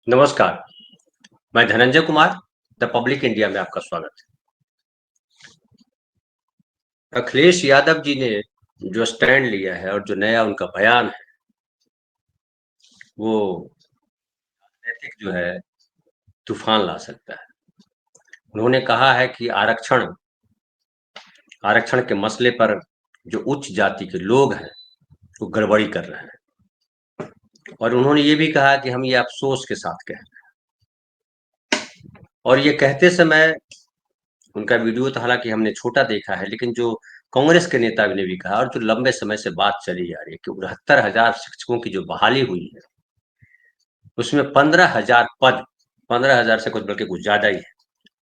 नमस्कार, मैं Dhananjay Kumar, the public India में आपका स्वागत है। अखिलेश यादव जी ने जो स्टैंड लिया है और जो नया उनका बयान है, वो राजनीतिक जो है तूफान ला सकता है। उन्होंने कहा है कि आरक्षण के मसले पर जो उच्च जाति के लोग हैं, वो गड़बड़ी कर रहे हैं और उन्होंने ये भी कहा कि हम ये अफ़सोस के साथ कह रहे हैं और ये कहते समय उनका वीडियो तो हालाँकि हमने छोटा देखा है, लेकिन जो कांग्रेस के नेता ने भी कहा और जो लंबे समय से बात चली आ रही है कि 69,000 शिक्षकों की जो बहाली हुई है, उसमें 15,000 पद 15,000 से कुछ बल्कि कुछ ज़्यादा ही है।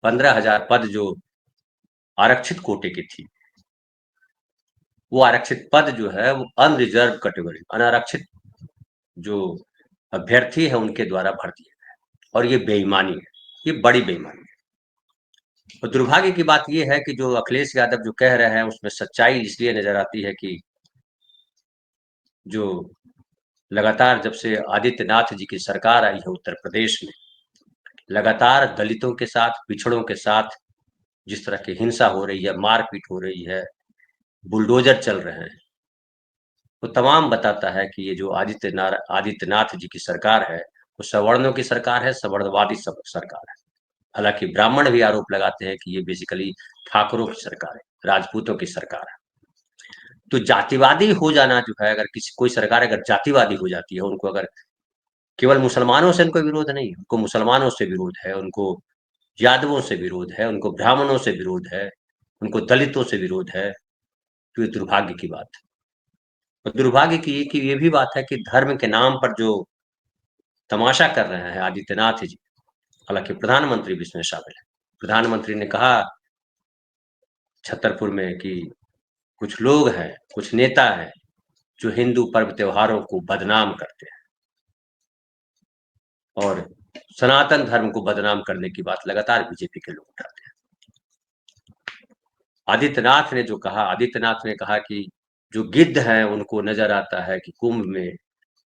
15,000 पद जो आरक्षित कोटे की थी, वो आरक्षित पद जो है वो अनरिजर्व कैटेगरी अनारक्षित जो अभ्यर्थी है उनके द्वारा भर दिए गए और ये बेईमानी है, ये बड़ी बेईमानी है। और दुर्भाग्य की बात ये है कि जो अखिलेश यादव जो कह रहे हैं उसमें सच्चाई इसलिए नज़र आती है कि जो लगातार जब से आदित्यनाथ जी की सरकार आई है उत्तर प्रदेश में, लगातार दलितों के साथ, पिछड़ों के साथ जिस तरह की हिंसा हो रही है, मारपीट हो रही है, बुलडोजर चल रहे हैं, वो तमाम बताता है कि ये जो आदित्यनाथ जी की सरकार है, वो सवर्णों की सरकार है, सवर्णवादी सरकार है। हालांकि ब्राह्मण भी आरोप लगाते हैं कि ये बेसिकली ठाकुरों की सरकार है, राजपूतों की सरकार है। तो जातिवादी हो जाना जो है, अगर किसी कोई सरकार अगर जातिवादी हो जाती है, उनको अगर केवल मुसलमानों से उनको विरोध नहीं, उनको मुसलमानों से विरोध है, उनको यादवों से विरोध है, उनको ब्राह्मणों से विरोध है, उनको दलितों से विरोध है, तो ये दुर्भाग्य की बात है। और दुर्भाग्य की ये भी बात है कि धर्म के नाम पर जो तमाशा कर रहे हैं आदित्यनाथ जी, हालांकि प्रधानमंत्री भी इसमें शामिल है। प्रधानमंत्री ने कहा छतरपुर में कि कुछ लोग हैं, कुछ नेता हैं, जो हिंदू पर्व त्योहारों को बदनाम करते हैं और सनातन धर्म को बदनाम करने की बात लगातार बीजेपी के लोग उठाते हैं। आदित्यनाथ ने कहा कि जो गिद्ध हैं उनको नजर आता है कि कुंभ में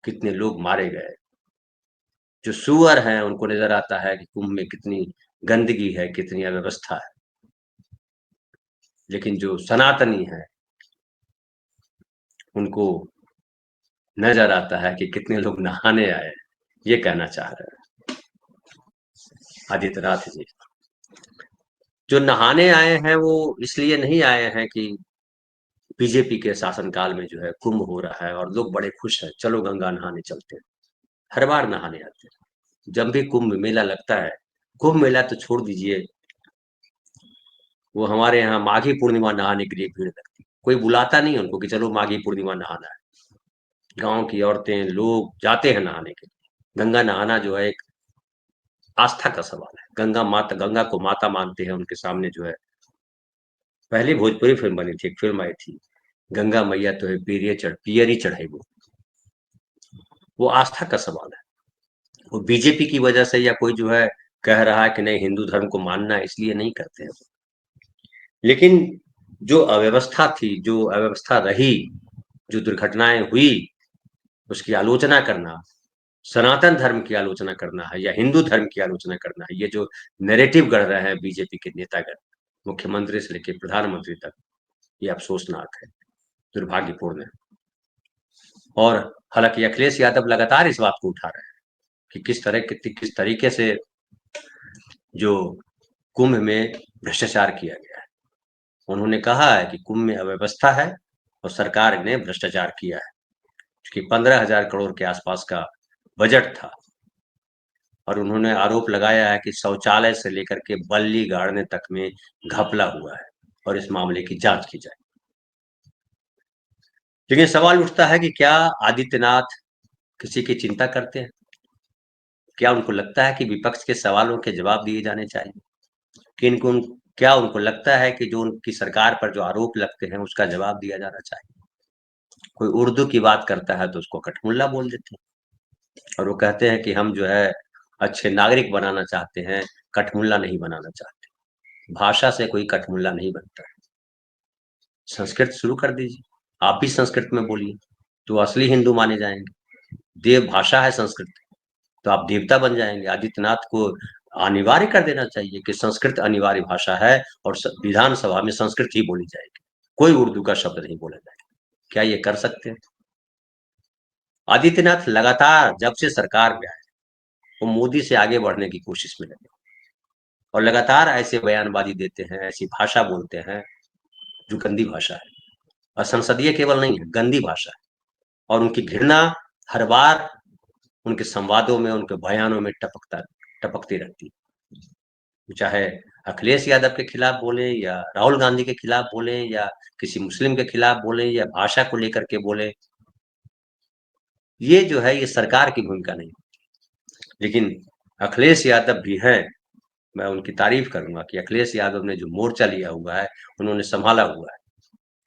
कितने लोग मारे गए, जो सुअर हैं उनको नजर आता है कि कुंभ में कितनी गंदगी है, कितनी अव्यवस्था है, लेकिन जो सनातनी है उनको नजर आता है कि कितने लोग नहाने आए। ये कहना चाह रहे हैं आदित्यनाथ जी। जो नहाने आए हैं वो इसलिए नहीं आए हैं कि बीजेपी के शासनकाल में जो है कुंभ हो रहा है और लोग बड़े खुश हैं, चलो गंगा नहाने चलते हैं। हर बार नहाने आते हैं। जब भी कुंभ मेला लगता है, कुंभ मेला तो छोड़ दीजिए, वो हमारे यहाँ माघी पूर्णिमा नहाने के लिए भीड़ लगती है। कोई बुलाता नहीं है उनको कि चलो माघी पूर्णिमा नहाना है। गाँव की औरतें, लोग जाते हैं नहाने के लिए। गंगा नहाना जो है एक आस्था का सवाल है। गंगा को माता मानते हैं, उनके सामने जो है पहली भोजपुरी फ़िल्म बनी थी, एक फ़िल्म आई थी, गंगा मैया तो है पियरी चढ़ाई वो आस्था का सवाल है। वो बीजेपी की वजह से या कोई जो है कह रहा है कि नहीं हिंदू धर्म को मानना है इसलिए नहीं करते हैं। लेकिन जो अव्यवस्था थी, जो अव्यवस्था रही, जो दुर्घटनाएँ हुई, उसकी आलोचना करना, सनातन धर्म की आलोचना करना है या हिंदू धर्म की आलोचना करना है, ये जो नैरेटिव गढ़ रहे हैं बीजेपी के नेतागण, मुख्यमंत्री से लेके प्रधानमंत्री तक, ये अफ़सोसनाक है, दुर्भाग्यपूर्ण है। और हालाँकि अखिलेश यादव लगातार इस बात को उठा रहे हैं कि किस तरीके से जो कुंभ में भ्रष्टाचार किया गया है। उन्होंने कहा है कि कुंभ में अव्यवस्था है और सरकार ने भ्रष्टाचार किया है, क्योंकि 15,000 करोड़ के आसपास का बजट था और उन्होंने आरोप लगाया है कि शौचालय से लेकर के बल्ली गाड़ने तक में घपला हुआ है और इस मामले की जांच की जाए। लेकिन सवाल उठता है कि क्या आदित्यनाथ किसी की चिंता करते हैं? क्या उनको लगता है कि विपक्ष के सवालों के जवाब दिए जाने चाहिए? कि इनको क्या उनको लगता है कि जो उनकी सरकार पर जो आरोप लगते हैं उसका जवाब दिया जाना चाहिए? कोई उर्दू की बात करता है तो उसको कठमुल्ला बोल देते हैं और वो कहते हैं कि हम जो है अच्छे नागरिक बनाना चाहते हैं, कठमुल्ला नहीं बनाना चाहते। भाषा से कोई कठमुल्ला नहीं बनता है। संस्कृत शुरू कर दीजिए, आप भी संस्कृत में बोलिए, तो असली हिंदू माने जाएँगे। देव भाषा है संस्कृत, तो आप देवता बन जाएंगे। आदित्यनाथ को अनिवार्य कर देना चाहिए कि संस्कृत अनिवार्य भाषा है और विधानसभा में संस्कृत ही बोली जाएगी, कोई उर्दू का शब्द नहीं बोला जाएगा। क्या ये कर सकते हैं? आदित्यनाथ लगातार जब से सरकार में आए वो मोदी से आगे बढ़ने की कोशिश में लगे और लगातार ऐसे बयानबाजी देते हैं, ऐसी भाषा बोलते हैं जो गंदी भाषा है, असंसदीय केवल नहीं है, गंदी भाषा है। और उनकी घृणा हर बार उनके संवादों में, उनके बयानों में टपकती रहती है। चाहे अखिलेश यादव के खिलाफ बोले या राहुल गांधी के खिलाफ बोले या किसी मुस्लिम के खिलाफ बोले या भाषा को लेकर के बोले, ये जो है ये सरकार की भूमिका नहीं। लेकिन अखिलेश यादव भी हैं, मैं उनकी तारीफ करूंगा कि अखिलेश यादव ने जो मोर्चा लिया हुआ है उन्होंने संभाला हुआ है।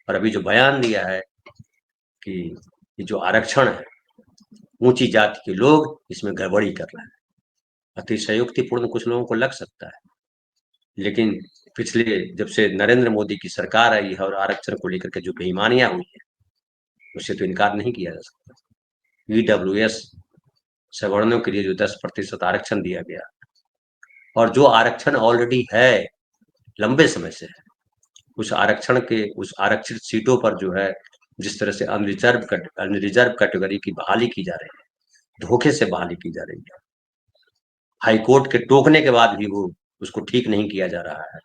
और अभी जो बयान दिया है कि ये जो आरक्षण है, ऊंची जाति के लोग इसमें गड़बड़ी कर रहे हैं, अतिशयोक्तिपूर्ण कुछ लोगों को लग सकता है, लेकिन पिछले जब से नरेंद्र मोदी की सरकार आई है और आरक्षण को लेकर के जो बेईमानियां हुई है उससे तो इनकार नहीं किया जा सकता। ईडब्ल्यूएस सवर्णों के लिए जो 10% आरक्षण दिया गया और जो आरक्षण ऑलरेडी है लंबे समय से है, उस आरक्षित सीटों पर जो है जिस तरह से अनरिजर्व कैटेगरी की बहाली की जा रही है, धोखे से बहाली की जा रही है, हाई कोर्ट के टोकने के बाद भी वो उसको ठीक नहीं किया जा रहा है,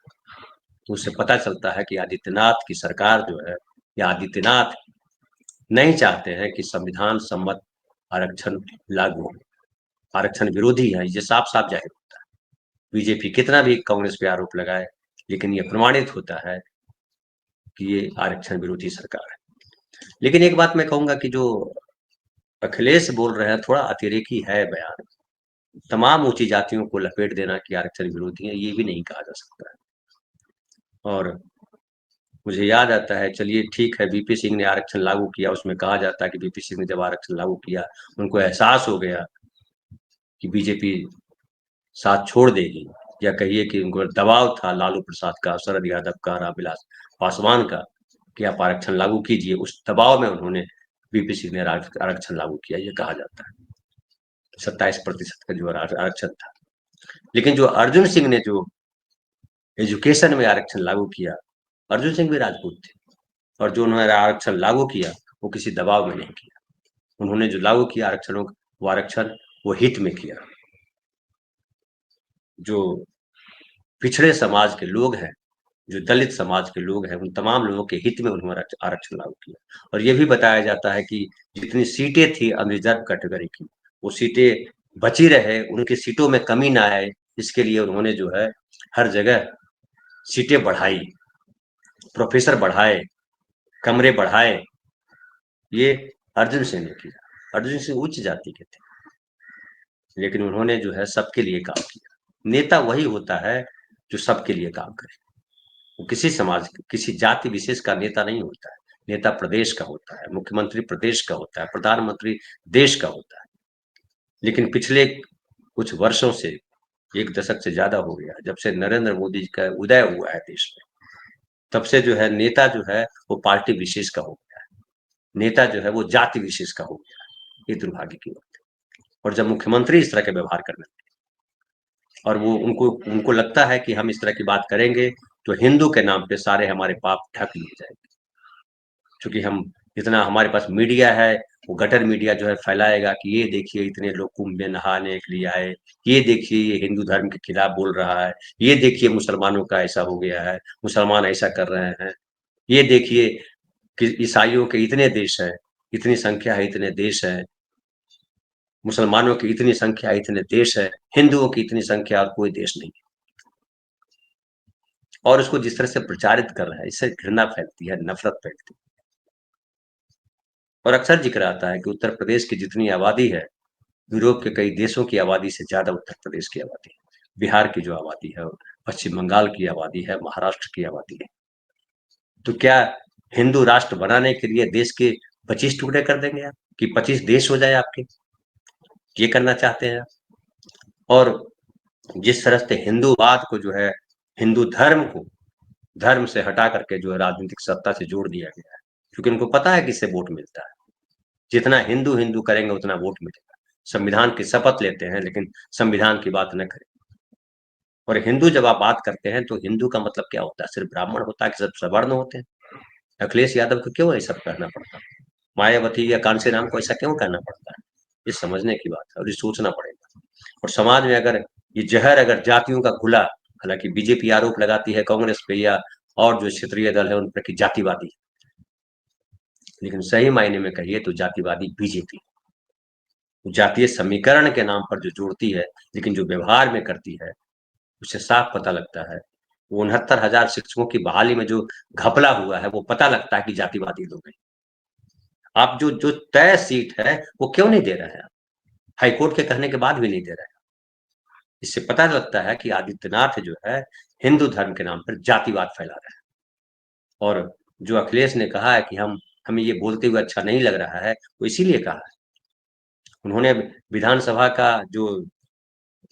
तो उससे पता चलता है कि आदित्यनाथ की सरकार जो है या आदित्यनाथ नहीं चाहते हैं कि संविधान सम्मत आरक्षण लागू हो, आरक्षण विरोधी है, ये साफ साफ जाहिर होता है। बीजेपी कितना भी कांग्रेस पे आरोप लगाए, लेकिन ये प्रमाणित होता है कि ये आरक्षण विरोधी सरकार है। लेकिन एक बात मैं कहूंगा कि जो अखिलेश बोल रहे हैं थोड़ा अतिरेकी है बयान। तमाम ऊंची जातियों को लपेट देना कि आरक्षण विरोधी है, ये भी नहीं कहा जा सकता है। और मुझे याद आता है, चलिए ठीक है, बीपी सिंह ने आरक्षण लागू किया, उसमें कहा जाता है कि बीपी सिंह ने जब आरक्षण लागू किया उनको एहसास हो गया कि बीजेपी साथ छोड़ देगी, या कहिए कि उनको दबाव था लालू प्रसाद का, शरद यादव का, रामविलास पासवान का कि आप आरक्षण लागू कीजिए, उस दबाव में उन्होंने बीपी सिंह ने आरक्षण लागू किया, ये कहा जाता है। 27% का जो आरक्षण था। लेकिन जो अर्जुन सिंह ने जो एजुकेशन में आरक्षण लागू किया, अर्जुन सिंह भी राजपूत थे, और जो उन्होंने आरक्षण लागू किया वो किसी दबाव में नहीं किया। उन्होंने जो लागू किया आरक्षणों वो आरक्षण वो हित में किया। जो पिछड़े समाज के लोग हैं, जो दलित समाज के लोग हैं, उन तमाम लोगों के हित में उन्होंने आरक्षण लागू किया। और ये भी बताया जाता है कि जितनी सीटें थी अनरिजर्व कैटेगरी की, वो सीटें बची रहे, उनकी सीटों में कमी ना आए, इसके लिए उन्होंने जो है हर जगह सीटें बढ़ाई, प्रोफेसर बढ़ाए, कमरे बढ़ाए। ये अर्जुन सिंह ने किया। अर्जुन सिंह उच्च जाति के थे, लेकिन उन्होंने जो है सबके लिए काम किया। नेता वही होता है जो सबके लिए काम करे। वो किसी समाज, किसी जाति विशेष का नेता नहीं होता है। नेता प्रदेश का होता है, मुख्यमंत्री प्रदेश का होता है, प्रधानमंत्री देश का होता है। लेकिन पिछले कुछ वर्षों से, एक दशक से ज्यादा हो गया, जब से नरेंद्र मोदी का उदय हुआ है देश में, तब से जो है नेता जो है वो पार्टी विशेष का हो गया है, नेता जो है वो जाति विशेष का हो गया है। ये दुर्भाग्य की बात है। और जब मुख्यमंत्री इस तरह के व्यवहार करने लगे और वो उनको उनको लगता है कि हम इस तरह की बात करेंगे तो हिंदू के नाम पे सारे हमारे पाप ढक लिए जाएंगे, क्योंकि हम इतना, हमारे पास मीडिया है, वो गटर मीडिया जो है फैलाएगा कि ये देखिए इतने लोग कुंभ में नहाने के लिए आए, ये देखिए ये हिंदू धर्म के खिलाफ बोल रहा है, ये देखिए मुसलमानों का ऐसा हो गया है, मुसलमान ऐसा कर रहे हैं, ये देखिए कि ईसाइयों के इतने देश है, इतनी संख्या है, इतने देश है, मुसलमानों की इतनी संख्या, इतने देश है, हिंदुओं की इतनी संख्या और कोई देश नहीं। और उसको जिस तरह से प्रचारित कर रहा है, इससे घृणा फैलती है, नफरत फैलती है। और अक्सर जिक्र आता है कि उत्तर प्रदेश की जितनी आबादी है, यूरोप के कई देशों की आबादी से ज्यादा उत्तर प्रदेश की आबादी है। बिहार की जो आबादी है, पश्चिम बंगाल की आबादी है, महाराष्ट्र की आबादी है। तो क्या हिंदू राष्ट्र बनाने के लिए देश के 25 टुकड़े कर देंगे आप, कि 25 देश हो जाए आपके? ये करना चाहते हैं आप? और जिस तरह से हिंदूवाद को जो है, हिंदू धर्म को धर्म से हटा करके जो है राजनीतिक सत्ता से जोड़ दिया गया है, क्योंकि उनको पता है कि इससे वोट मिलता है। जितना हिंदू हिंदू करेंगे उतना वोट मिलेगा। संविधान की शपथ लेते हैं लेकिन संविधान की बात न करें। और हिंदू जब आप बात करते हैं तो हिंदू का मतलब क्या होता है? सिर्फ ब्राह्मण होता है कि सब सवर्ण होते हैं? अखिलेश यादव को क्यों ये सब कहना पड़ता है? मायावती या कांशीराम को ऐसा क्यों कहना पड़ता है? ये समझने की बात है और ये सोचना पड़ेगा। और समाज में अगर ये जहर अगर जातियों का घुला, हालांकि बीजेपी आरोप लगाती है कांग्रेस पे या और जो क्षेत्रीय दल है उन पर कि जातिवादी, लेकिन सही मायने में कहिए तो जातिवादी बीजेपी जातीय समीकरण के नाम पर जो जोड़ती है, लेकिन जो व्यवहार में करती है उससे साफ पता लगता है। वो 69,000 शिक्षकों की बहाली में जो घपला हुआ है वो पता लगता है कि जातिवादी लोग हैं। आप जो जो तय सीट है वो क्यों नहीं दे रहे हैं? हाईकोर्ट के कहने के बाद भी नहीं दे रहे हैं। इससे पता लगता है कि आदित्यनाथ जो है हिंदू धर्म के नाम पर जातिवाद फैला रहे हैं। और जो अखिलेश ने कहा है कि हमें ये बोलते हुए अच्छा नहीं लग रहा है, वो इसीलिए कहा है। उन्होंने विधानसभा का जो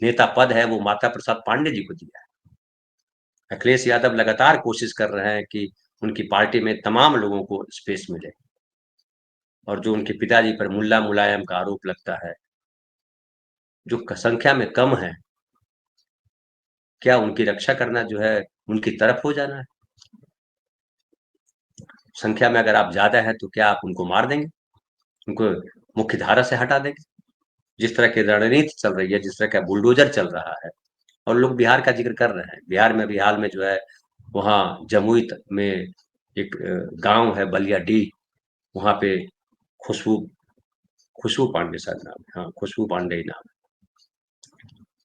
नेता पद है वो माता प्रसाद पांडे जी को दिया है। अखिलेश यादव लगातार कोशिश कर रहे हैं कि उनकी पार्टी में तमाम लोगों को स्पेस मिले। और जो उनके पिताजी पर मुल्ला मुलायम का आरोप लगता है, जो संख्या में कम है, क्या उनकी रक्षा करना जो है उनकी तरफ हो जाना है? संख्या में अगर आप ज्यादा है तो क्या आप उनको मार देंगे, उनको मुख्य धारा से हटा देंगे? जिस तरह की रणनीति चल रही है, जिस तरह का बुलडोजर चल रहा है, और लोग बिहार का जिक्र कर रहे हैं। बिहार में भी हाल में जो है वहाँ जमुई में एक गांव है बलियाडीह, वहाँ पे खुशबू खुशबू पांडे शायद नाम है, हाँ खुशबू पांडे ही नाम है।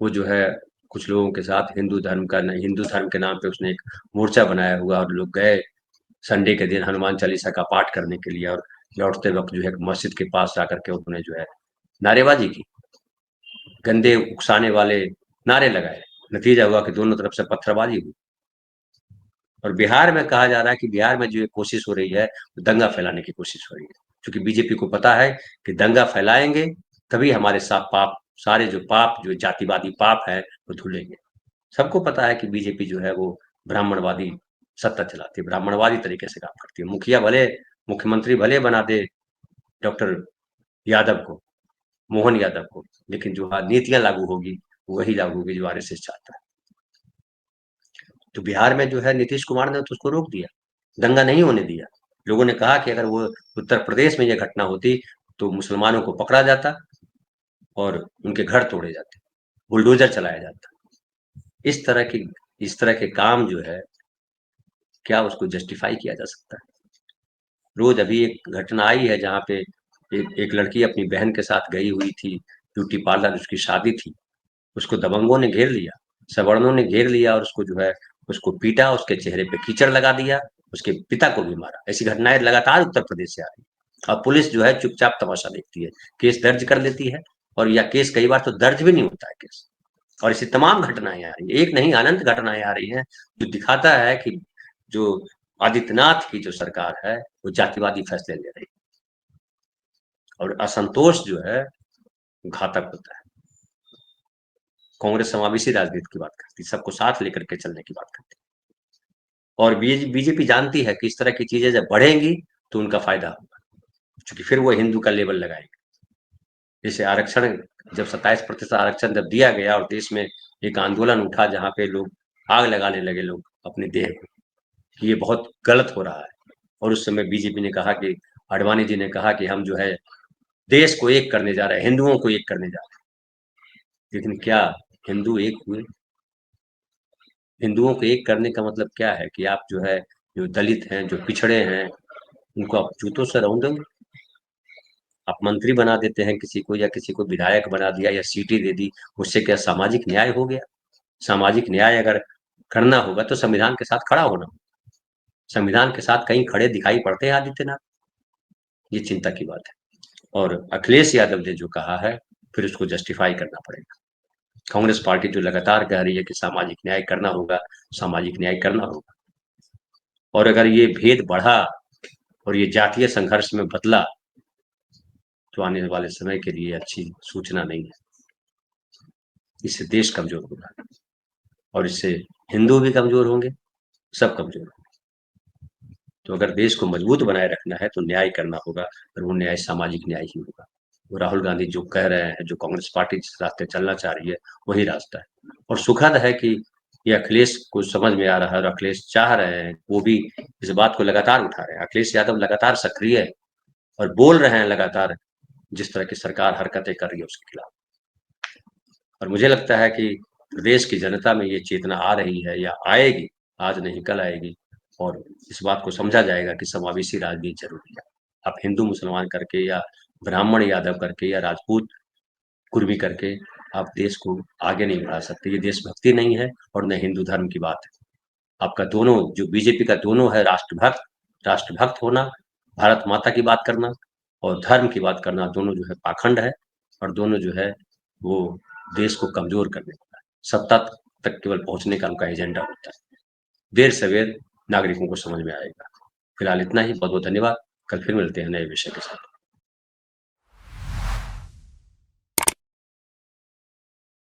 वो जो है कुछ लोगों के साथ हिंदू धर्म के नाम पे उसने एक मोर्चा बनाया हुआ और लोग गए संडे के दिन हनुमान चालीसा का पाठ करने के लिए, और लौटते वक्त जो है मस्जिद के पास जाकर के उन्होंने जो है नारेबाजी की, गंदे उकसाने वाले नारे लगाए। नतीजा हुआ कि दोनों तरफ से पत्थरबाजी हुई। और बिहार में कहा जा रहा है कि बिहार में जो ये कोशिश हो रही है वो दंगा फैलाने की कोशिश हो रही है, क्योंकि बीजेपी को पता है कि दंगा फैलाएंगे तभी हमारे साथ सारे जो पाप जो जातिवादी पाप है वो धुलेंगे। सबको पता है कि बीजेपी जो है वो ब्राह्मणवादी सत्ता चलाती है, ब्राह्मणवादी तरीके से काम करती है। मुखिया भले मुख्यमंत्री भले बना दे डॉक्टर यादव को, मोहन यादव को, लेकिन जो नीतियां लागू होगी वही लागू होगी जो आरएसएस चाहता है। तो बिहार में जो है नीतीश कुमार ने तो उसको रोक दिया, दंगा नहीं होने दिया। लोगों ने कहा कि अगर वो उत्तर प्रदेश में ये घटना होती तो मुसलमानों को पकड़ा जाता और उनके घर तोड़े जाते, बुलडोजर चलाया जाता। इस तरह की इस तरह के काम जो है, क्या उसको जस्टिफाई किया जा सकता है? रोज अभी एक घटना आई है जहाँ पे एक लड़की अपनी बहन के साथ गई हुई थी ब्यूटी पार्लर, उसकी शादी थी, उसको दबंगों ने घेर लिया, सवर्णों ने घेर लिया और उसको जो है उसको पीटा, उसके चेहरे पे कीचड़ लगा दिया, उसके पिता को भी मारा। ऐसी घटनाएं लगातार उत्तर प्रदेश से आ रही है और पुलिस जो है चुपचाप तमाशा देखती है, केस दर्ज कर लेती है, और या केस कई बार तो दर्ज भी नहीं होता है केस। और ऐसी तमाम घटनाएं आ रही है, एक नहीं अनंत घटनाएं आ रही हैं, जो दिखाता है कि जो आदित्यनाथ की जो सरकार है वो जातिवादी फैसले ले रही है। और असंतोष जो है घातक होता है। कांग्रेस समावेशी राजनीति की बात करती है, सबको साथ लेकर के चलने की बात करती है। और बीजेपी जानती है कि इस तरह की चीजें जब बढ़ेंगी तो उनका फायदा होगा, क्योंकि फिर वो हिंदू का लेबल लगाएंगे। जैसे आरक्षण, जब 27% आरक्षण जब दिया गया और देश में एक आंदोलन उठा जहां पे लोग आग लगाने लगे लोग अपने देह को कि ये बहुत गलत हो रहा है, और उस समय बीजेपी ने कहा कि आडवाणी जी ने कहा कि हम जो है देश को एक करने जा रहे हैं, हिंदुओं को एक करने जा रहे हैं। लेकिन क्या हिंदू एक हुए? हिंदुओं को एक करने का मतलब क्या है कि आप जो है जो दलित हैं, जो पिछड़े हैं, उनको आप जूतों से रौंदेंगे? आप मंत्री बना देते हैं किसी को, या किसी को विधायक बना दिया या सीटें दे दी, उससे क्या सामाजिक न्याय हो गया? सामाजिक न्याय अगर करना होगा तो संविधान के साथ खड़ा होना होगा। संविधान के साथ कहीं खड़े दिखाई पड़ते हैं आदित्यनाथ? ये चिंता की बात है। और अखिलेश यादव ने जो कहा है फिर उसको जस्टिफाई करना पड़ेगा। कांग्रेस पार्टी जो लगातार कह रही है कि सामाजिक न्याय करना होगा, सामाजिक न्याय करना होगा, और अगर ये भेद बढ़ा और ये जातीय संघर्ष में बदला तो आने वाले समय के लिए अच्छी सूचना नहीं है। इससे देश कमजोर होगा और इससे हिंदू भी कमजोर होंगे, सब कमजोर होंगे। तो अगर देश को मजबूत बनाए रखना है तो न्याय करना होगा, और वो न्याय सामाजिक न्याय ही होगा। वो राहुल गांधी जो कह रहे हैं, जो कांग्रेस पार्टी जिस रास्ते चलना चाह रही है, वही रास्ता है। और सुखद है कि ये अखिलेश को समझ में आ रहा है और अखिलेश चाह रहे हैं, वो भी इस बात को लगातार उठा रहे हैं। अखिलेश यादव लगातार सक्रिय है और बोल रहे हैं लगातार, जिस तरह की सरकार हरकतें कर रही है उसके खिलाफ। और मुझे लगता है कि प्रदेश की जनता में ये चेतना आ रही है या आएगी, आज नहीं कल आएगी, और इस बात को समझा जाएगा कि समावेशी राजनीति ज़रूरी है। आप हिंदू मुसलमान करके या ब्राह्मण यादव करके या राजपूत कुर्मी करके आप देश को आगे नहीं बढ़ा सकते। ये देशभक्ति नहीं है और न हिंदू धर्म की बात है। आपका दोनों जो बीजेपी का दोनों है, राष्ट्रभक्त होना, भारत माता की बात करना और धर्म की बात करना, दोनों जो है पाखंड है और दोनों जो है वो देश को कमजोर करने का है। सत्ता तक केवल पहुंचने का उनका एजेंडा होता है। देर सवेर नागरिकों को समझ में आएगा। फिलहाल इतना ही। बहुत बहुत धन्यवाद। कल फिर मिलते हैं नए विषय के साथ।